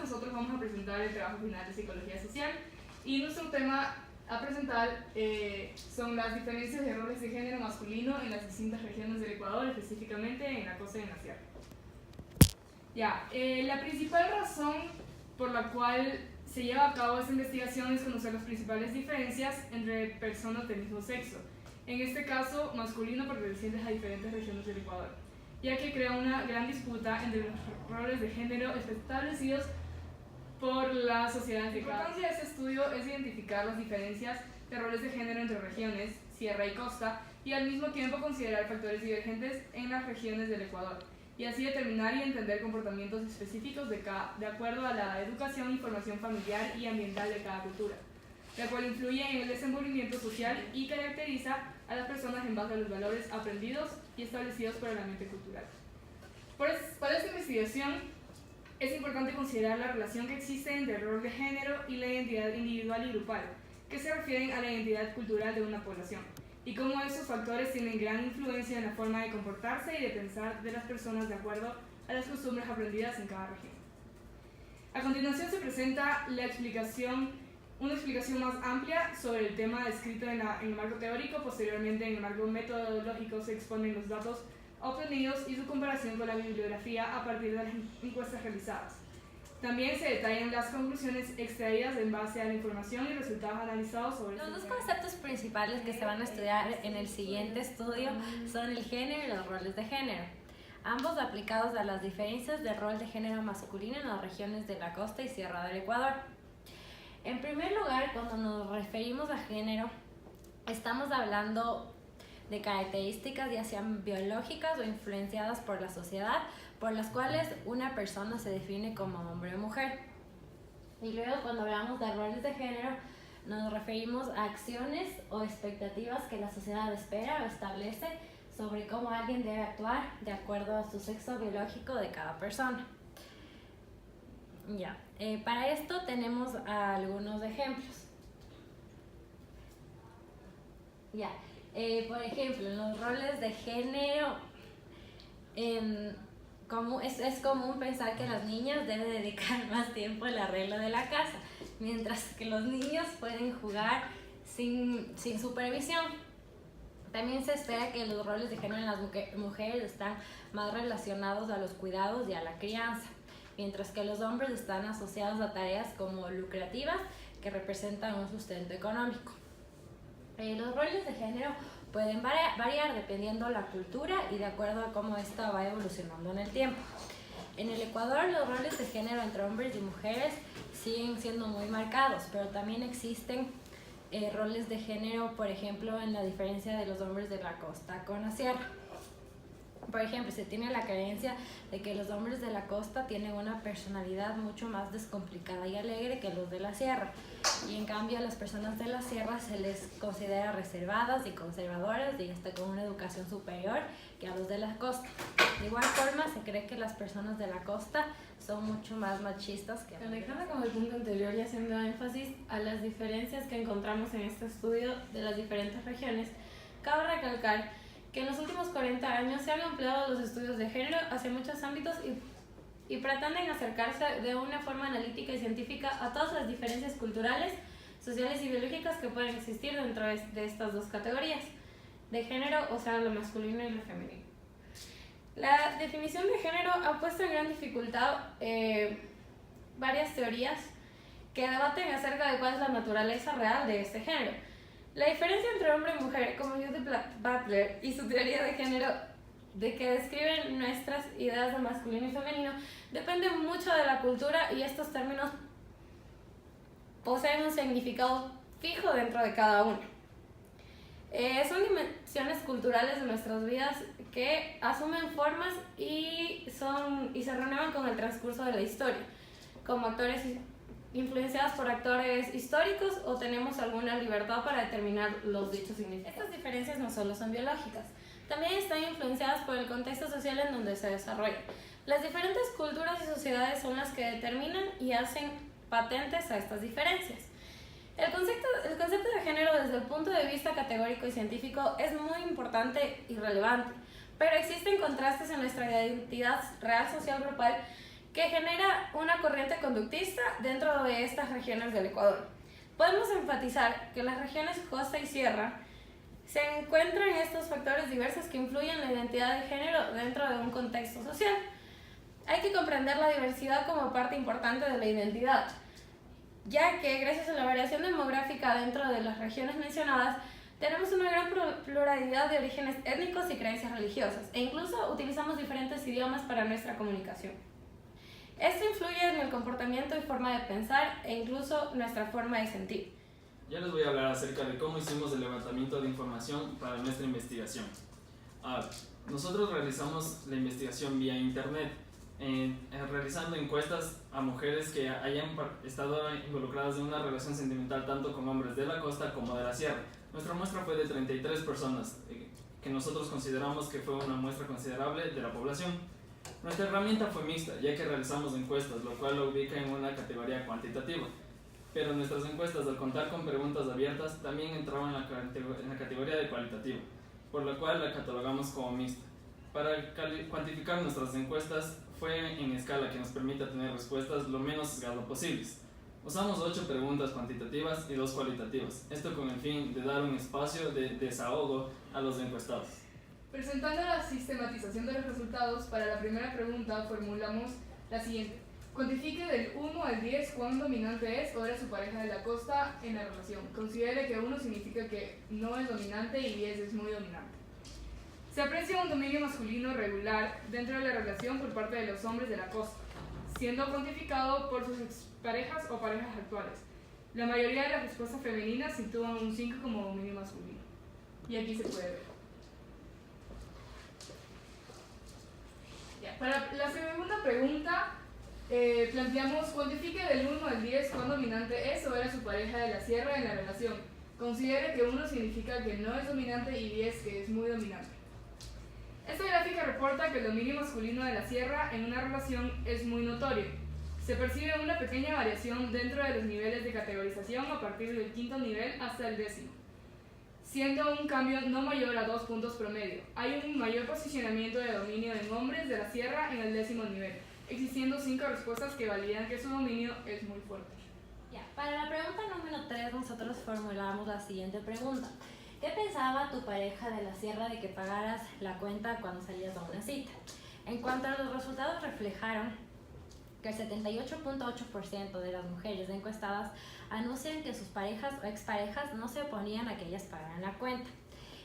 nosotros vamos a presentar el trabajo final de Psicología Social y nuestro tema a presentar son las diferencias de roles de género masculino en las distintas regiones del Ecuador, específicamente en la costa y en la sierra. La principal razón por la cual se lleva a cabo esta investigación es conocer las principales diferencias entre personas del mismo sexo, en este caso masculino pertenecientes a diferentes regiones del Ecuador, ya que crea una gran disputa entre los roles de género establecidos por la sociedad. La importancia de este estudio es identificar las diferencias de roles de género entre regiones, sierra y costa, y al mismo tiempo considerar factores divergentes en las regiones del Ecuador, y así determinar y entender comportamientos específicos de acuerdo a la educación y formación familiar y ambiental de cada cultura, la cual influye en el desenvolvimiento social y caracteriza a las personas en base a los valores aprendidos y establecidos por el ambiente cultural. Para esta investigación es importante considerar la relación que existe entre el rol de género y la identidad individual y grupal, que se refieren a la identidad cultural de una población, y cómo estos factores tienen gran influencia en la forma de comportarse y de pensar de las personas de acuerdo a las costumbres aprendidas en cada región. A continuación se presenta una explicación más amplia sobre el tema descrito en el marco teórico. Posteriormente, en el marco metodológico se exponen los datos obtenidos y su comparación con la bibliografía a partir de las encuestas realizadas. También se detallan las conclusiones extraídas en base a la información y resultados analizados sobre los dos conceptos principales que se van a estudiar en el siguiente estudio son el género y los roles de género, ambos aplicados a las diferencias de rol de género masculino en las regiones de la costa y sierra del Ecuador. En primer lugar, cuando nos referimos a género, estamos hablando de características ya sean biológicas o influenciadas por la sociedad, por las cuales una persona se define como hombre o mujer. Y luego, cuando hablamos de roles de género, nos referimos a acciones o expectativas que la sociedad espera o establece sobre cómo alguien debe actuar de acuerdo a su sexo biológico de cada persona. Para esto tenemos algunos ejemplos. Por ejemplo, en los roles de género, es común pensar que las niñas deben dedicar más tiempo al arreglo de la casa, mientras que los niños pueden jugar sin supervisión. También se espera que los roles de género en las mujeres están más relacionados a los cuidados y a la crianza, mientras que los hombres están asociados a tareas como lucrativas que representan un sustento económico. Los roles de género pueden variar dependiendo de la cultura y de acuerdo a cómo esta va evolucionando en el tiempo. En el Ecuador, los roles de género entre hombres y mujeres siguen siendo muy marcados, pero también existen roles de género, por ejemplo, en la diferencia de los hombres de la costa con la sierra. Por ejemplo, se tiene la creencia de que los hombres de la costa tienen una personalidad mucho más descomplicada y alegre que los de la sierra, y en cambio a las personas de la sierra se les considera reservadas y conservadoras y hasta con una educación superior que a los de la costa. De igual forma, se cree que las personas de la costa son mucho más machistas que Conectando con el punto anterior y haciendo énfasis a las diferencias que encontramos en este estudio de las diferentes regiones, cabe recalcar que en los últimos 40 años se han ampliado los estudios de género hacia muchos ámbitos y pretenden acercarse de una forma analítica y científica a todas las diferencias culturales, sociales y biológicas que pueden existir dentro de estas dos categorías de género, o sea, lo masculino y lo femenino. La definición de género ha puesto en gran dificultad varias teorías que debaten acerca de cuál es la naturaleza real de este género. La diferencia entre hombre y mujer, como Judith Butler y su teoría de género, de que describen nuestras ideas de masculino y femenino, depende mucho de la cultura y estos términos poseen un significado fijo dentro de cada uno. Son dimensiones culturales de nuestras vidas que asumen formas y se renuevan con el transcurso de la historia, como actores influenciados por actores históricos, o tenemos alguna libertad para determinar los dichos significados. Estas diferencias no solo son biológicas, también están influenciadas por el contexto social en donde se desarrollan. Las diferentes culturas y sociedades son las que determinan y hacen patentes a estas diferencias. El concepto de género desde el punto de vista categórico y científico es muy importante y relevante, pero existen contrastes en nuestra identidad real social grupal que genera una corriente conductista dentro de estas regiones del Ecuador. Podemos enfatizar que las regiones costa y sierra se encuentran estos factores diversos que influyen en la identidad de género dentro de un contexto social. Hay que comprender la diversidad como parte importante de la identidad, ya que gracias a la variación demográfica dentro de las regiones mencionadas, tenemos una gran pluralidad de orígenes étnicos y creencias religiosas, e incluso utilizamos diferentes idiomas para nuestra comunicación. Esto influye en el comportamiento y forma de pensar e incluso nuestra forma de sentir. Ya les voy a hablar acerca de cómo hicimos el levantamiento de información para nuestra investigación. Nosotros realizamos la investigación vía internet, realizando encuestas a mujeres que hayan estado involucradas en una relación sentimental tanto con hombres de la costa como de la sierra. Nuestra muestra fue de 33 personas, que nosotros consideramos que fue una muestra considerable de la población. Nuestra herramienta fue mixta, ya que realizamos encuestas, lo cual lo ubica en una categoría cuantitativa. Pero nuestras encuestas, al contar con preguntas abiertas, también entraban en la categoría de cualitativa, por lo cual la catalogamos como mixta. Para cuantificar nuestras encuestas fue en escala que nos permita tener respuestas lo menos sesgado posibles. Usamos 8 preguntas cuantitativas y 2 cualitativas, esto con el fin de dar un espacio de desahogo a los encuestados. Presentando la sistematización de los resultados, para la primera pregunta formulamos la siguiente. Cuantifique del 1 al 10 cuán dominante es o era su pareja de la costa en la relación. Considere que 1 significa que no es dominante y 10 es muy dominante. Se aprecia un dominio masculino regular dentro de la relación por parte de los hombres de la costa, siendo cuantificado por sus exparejas o parejas actuales. La mayoría de las respuestas femeninas sitúan un 5 como dominio masculino. Y aquí se puede ver. Para la segunda pregunta, planteamos cuantifique del 1 al 10 cuán dominante es o era su pareja de la sierra en la relación. Considere que 1 significa que no es dominante y 10 que es muy dominante. Esta gráfica reporta que el dominio masculino de la sierra en una relación es muy notorio. Se percibe una pequeña variación dentro de los niveles de categorización a partir del 5º nivel hasta el 10º, siendo un cambio no mayor a 2 puntos promedio. Hay un mayor posicionamiento de dominio en hombres de la sierra en el 10º nivel, existiendo 5 respuestas que validan que su dominio es muy fuerte. Para la pregunta número 3 nosotros formulamos la siguiente pregunta. ¿Qué pensaba tu pareja de la sierra de que pagaras la cuenta cuando salías a una cita? En cuanto a los resultados, reflejaron que el 78.8% de las mujeres encuestadas anuncian que sus parejas o exparejas no se oponían a que ellas pagaran la cuenta.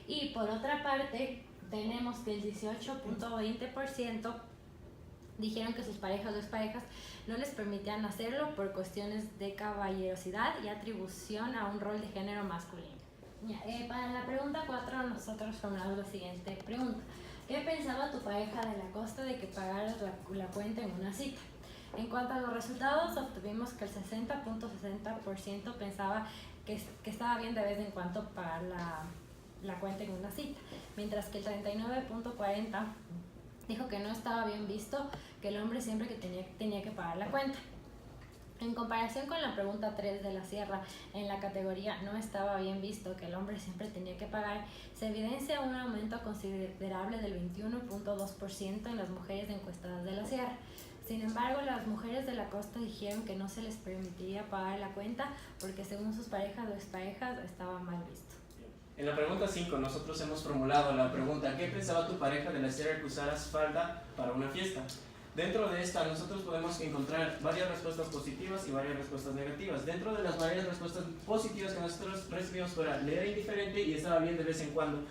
Y por otra parte, tenemos que el 18.20% dijeron que sus parejas o exparejas no les permitían hacerlo por cuestiones de caballerosidad y atribución a un rol de género masculino. Para la pregunta 4 nosotros formulamos la siguiente pregunta. ¿Qué pensaba tu pareja de la costa de que pagaras la cuenta en una cita? En cuanto a los resultados, obtuvimos que el 60.60% pensaba que estaba bien de vez en cuando pagar la cuenta en una cita, mientras que el 39.40% dijo que no estaba bien visto que el hombre siempre que tenía que pagar la cuenta. En comparación con la pregunta 3 de la sierra, en la categoría no estaba bien visto que el hombre siempre tenía que pagar, se evidencia un aumento considerable del 21.2% en las mujeres encuestadas de la sierra. Sin embargo, las mujeres de la costa dijeron que no se les permitiría pagar la cuenta porque según sus parejas o exparejas estaba mal visto. En la pregunta 5 nosotros hemos formulado la pregunta ¿qué pensaba tu pareja de la sierra que usaras falda para una fiesta? Dentro de esta nosotros podemos encontrar varias respuestas positivas y varias respuestas negativas. Dentro de las varias respuestas positivas que nosotros recibimos fuera le era indiferente y estaba bien de vez en cuando,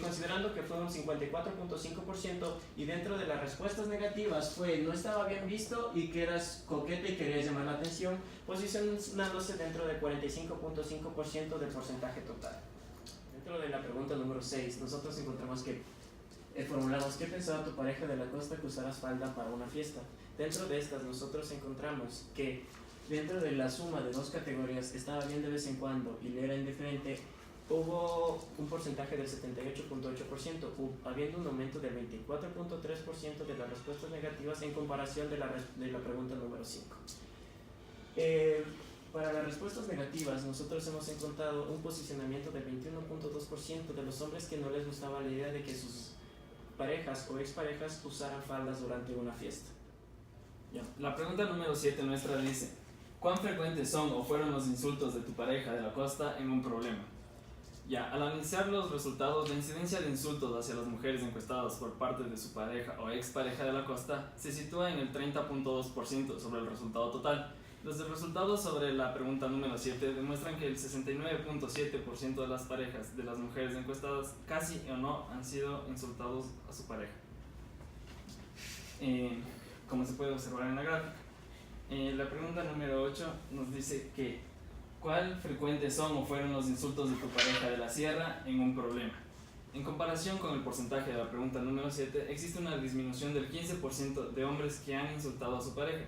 considerando que fue un 54.5%, y dentro de las respuestas negativas fue no estaba bien visto y que eras coqueta y querías llamar la atención, posicionándose dentro del 45.5% del porcentaje total. Dentro de la pregunta número 6 nosotros encontramos que formulamos ¿qué pensaba tu pareja de la costa que usaras falda para una fiesta? Dentro de estas nosotros encontramos que dentro de la suma de 2 categorías estaba bien de vez en cuando y le era indiferente, hubo un porcentaje del 78.8%, habiendo un aumento del 24.3% de las respuestas negativas en comparación de la pregunta número 5. Para las respuestas negativas, nosotros hemos encontrado un posicionamiento del 21.2% de los hombres que no les gustaba la idea de que sus parejas o exparejas usaran faldas durante una fiesta. Ya. La pregunta número 7 nuestra dice, ¿cuán frecuentes son o fueron los insultos de tu pareja de la costa en un problema? Ya, al analizar los resultados, la incidencia de insultos hacia las mujeres encuestadas por parte de su pareja o expareja de la costa se sitúa en el 30.2% sobre el resultado total. Los resultados sobre la pregunta número 7 demuestran que el 69.7% de las parejas de las mujeres encuestadas casi o no han sido insultados a su pareja. Como se puede observar en la gráfica. La pregunta número 8 nos dice que ¿cuál frecuentes son o fueron los insultos de tu pareja de la sierra en un problema? En comparación con el porcentaje de la pregunta número 7, existe una disminución del 15% de hombres que han insultado a su pareja.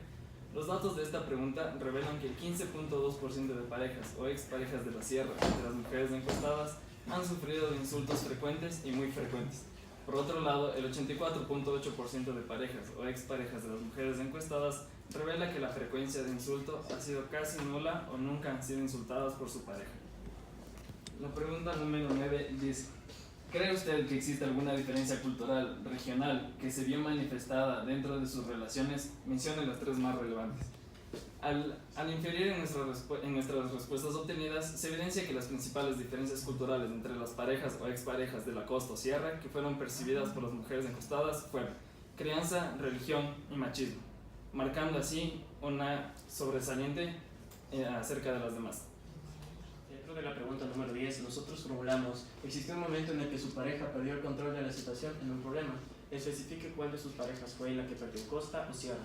Los datos de esta pregunta revelan que el 15.2% de parejas o exparejas de la sierra de las mujeres encuestadas han sufrido de insultos frecuentes y muy frecuentes. Por otro lado, el 84.8% de parejas o exparejas de las mujeres encuestadas revela que la frecuencia de insulto ha sido casi nula o nunca han sido insultadas por su pareja. La pregunta número 9 dice, ¿cree usted que existe alguna diferencia cultural, regional, que se vio manifestada dentro de sus relaciones? Mencione las 3 más relevantes. Al inferir en nuestras respuestas obtenidas, se evidencia que las principales diferencias culturales entre las parejas o exparejas de la costa o sierra que fueron percibidas por las mujeres encuestadas fueron crianza, religión y machismo, marcando así una sobresaliente acerca de las demás. Dentro de la pregunta número 10, nosotros formulamos, ¿existió un momento en el que su pareja perdió el control de la situación en un problema? Especifique cuál de sus parejas fue la que perdió, costa o sierra.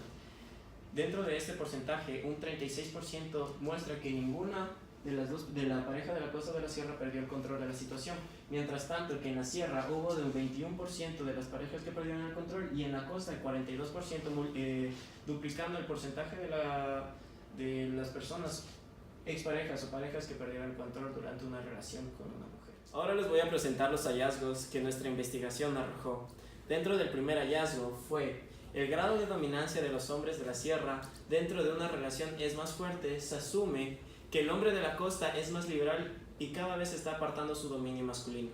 Dentro de este porcentaje, un 36% muestra que ninguna de la pareja de la costa o de la sierra perdió el control de la situación. Mientras tanto, que en la sierra hubo de un 21% de las parejas que perdieron el control y en la costa el 42%, duplicando el porcentaje de las personas exparejas o parejas que perdieron el control durante una relación con una mujer. Ahora les voy a presentar los hallazgos que nuestra investigación arrojó. Dentro del primer hallazgo fue el grado de dominancia de los hombres de la sierra dentro de una relación es más fuerte. Se asume que el hombre de la costa es más liberal y cada vez está apartando su dominio masculino.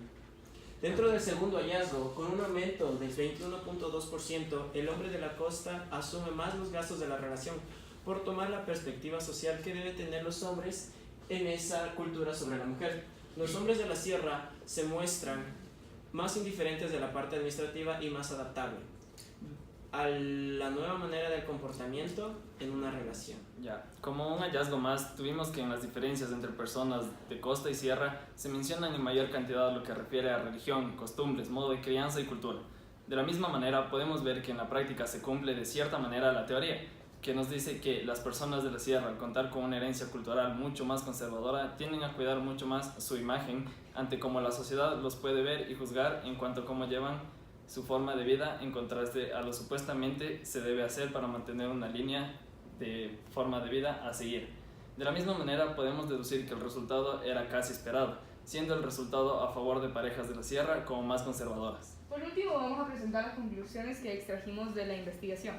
Dentro del segundo hallazgo, con un aumento del 21.2%, el hombre de la costa asume más los gastos de la relación por tomar la perspectiva social que deben tener los hombres en esa cultura sobre la mujer. Los hombres de la sierra se muestran más indiferentes de la parte administrativa y más adaptables a la nueva manera del comportamiento en una relación. Ya, como un hallazgo más, tuvimos que en las diferencias entre personas de costa y sierra se mencionan en mayor cantidad lo que refiere a religión, costumbres, modo de crianza y cultura. De la misma manera, podemos ver que en la práctica se cumple de cierta manera la teoría, que nos dice que las personas de la sierra, al contar con una herencia cultural mucho más conservadora, tienden a cuidar mucho más su imagen ante cómo la sociedad los puede ver y juzgar en cuanto a cómo llevan su forma de vida en contraste a lo supuestamente se debe hacer para mantener una línea de forma de vida a seguir. De la misma manera podemos deducir que el resultado era casi esperado, siendo el resultado a favor de parejas de la sierra como más conservadoras. Por último, vamos a presentar las conclusiones que extrajimos de la investigación.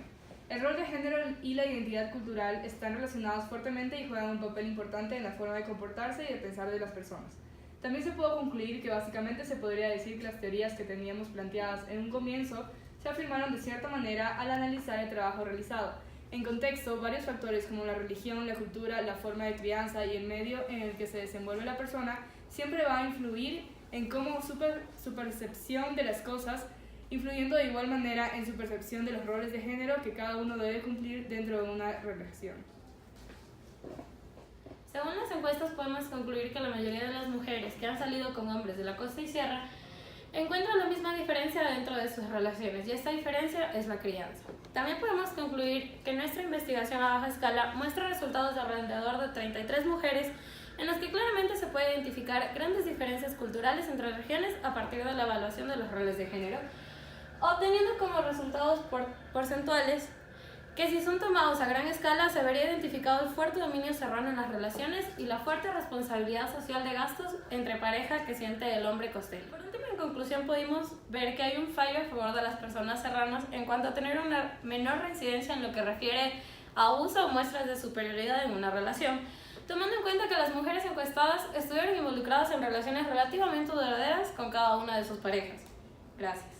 El rol de género y la identidad cultural están relacionados fuertemente y juegan un papel importante en la forma de comportarse y de pensar de las personas. También se pudo concluir que básicamente se podría decir que las teorías que teníamos planteadas en un comienzo se afirmaron de cierta manera al analizar el trabajo realizado. En contexto, varios factores como la religión, la cultura, la forma de crianza y el medio en el que se desenvuelve la persona siempre va a influir en cómo su percepción de las cosas, influyendo de igual manera en su percepción de los roles de género que cada uno debe cumplir dentro de una relación. Según las encuestas podemos concluir que la mayoría de las mujeres que han salido con hombres de la costa y sierra encuentran la misma diferencia dentro de sus relaciones y esta diferencia es la crianza. También podemos concluir que nuestra investigación a baja escala muestra resultados de alrededor de 33 mujeres en los que claramente se puede identificar grandes diferencias culturales entre regiones a partir de la evaluación de los roles de género, obteniendo como resultados porcentuales que si son tomados a gran escala se vería identificado el fuerte dominio serrano en las relaciones y la fuerte responsabilidad social de gastos entre pareja que siente el hombre costero. Por último, en conclusión, pudimos ver que hay un fallo a favor de las personas serranas en cuanto a tener una menor reincidencia en lo que refiere a uso o muestras de superioridad en una relación, tomando en cuenta que las mujeres encuestadas estuvieron involucradas en relaciones relativamente duraderas con cada una de sus parejas. Gracias.